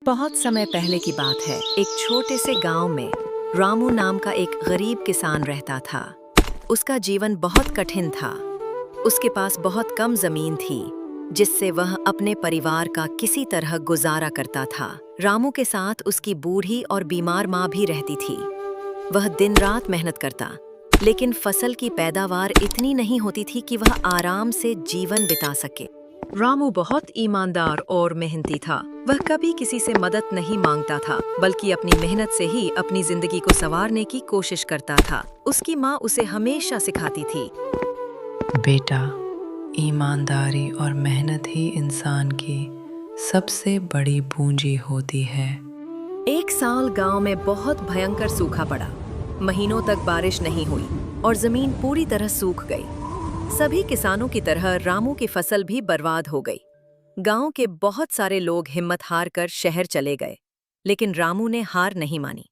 बहुत समय पहले की बात है। एक छोटे से गांव में रामू नाम का एक गरीब किसान रहता था। उसका जीवन बहुत कठिन था। उसके पास बहुत कम जमीन थी, जिससे वह अपने परिवार का किसी तरह गुजारा करता था। रामू के साथ उसकी बूढ़ी और बीमार माँ भी रहती थी। वह दिन रात मेहनत करता, लेकिन फसल की पैदावार इतनी नहीं होती थी कि वह आराम से जीवन बिता सके। रामू बहुत ईमानदार और मेहनती था। वह कभी किसी से मदद नहीं मांगता था, बल्कि अपनी मेहनत से ही अपनी जिंदगी को संवारने की कोशिश करता था। उसकी माँ उसे हमेशा सिखाती थी, बेटा, ईमानदारी और मेहनत ही इंसान की सबसे बड़ी पूंजी होती है। एक साल गांव में बहुत भयंकर सूखा पड़ा। महीनों तक बारिश नहीं हुई और जमीन पूरी तरह सूख गई। सभी किसानों की तरह रामू की फसल भी बर्बाद हो गई। गांव के बहुत सारे लोग हिम्मत हार कर शहर चले गए, लेकिन रामू ने हार नहीं मानी।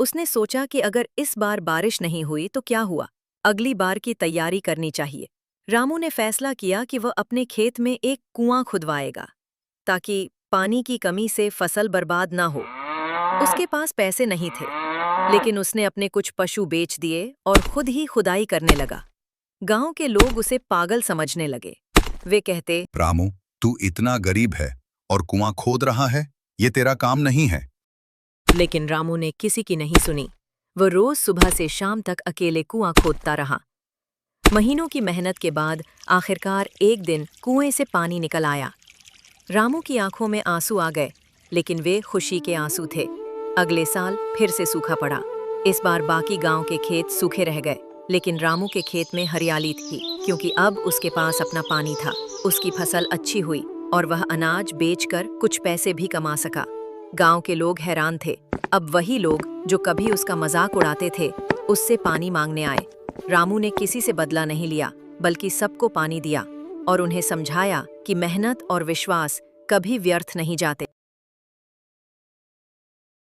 उसने सोचा कि अगर इस बार बारिश नहीं हुई तो क्या हुआ, अगली बार की तैयारी करनी चाहिए। रामू ने फैसला किया कि वह अपने खेत में एक कुआं खुदवाएगा, ताकि पानी की कमी से फसल बर्बाद ना हो। उसके पास पैसे नहीं थे, लेकिन उसने अपने कुछ पशु बेच दिए और खुद ही खुदाई करने लगा। गांव के लोग उसे पागल समझने लगे। वे कहते, रामू, तू इतना गरीब है और कुआं खोद रहा है, ये तेरा काम नहीं है। लेकिन रामू ने किसी की नहीं सुनी। वह रोज सुबह से शाम तक अकेले कुआं खोदता रहा। महीनों की मेहनत के बाद आखिरकार एक दिन कुएं से पानी निकल आया। रामू की आंखों में आंसू आ गए, लेकिन वे खुशी के आंसू थे। अगले साल फिर से सूखा पड़ा। इस बार बाकी गांव के खेत सूखे रह गए, लेकिन रामू के खेत में हरियाली थी, क्योंकि अब उसके पास अपना पानी था। उसकी फसल अच्छी हुई और वह अनाज बेचकर कुछ पैसे भी कमा सका। गांव के लोग हैरान थे। अब वही लोग जो कभी उसका मजाक उड़ाते थे, उससे पानी मांगने आए। रामू ने किसी से बदला नहीं लिया, बल्कि सबको पानी दिया और उन्हें समझाया कि मेहनत और विश्वास कभी व्यर्थ नहीं जाते।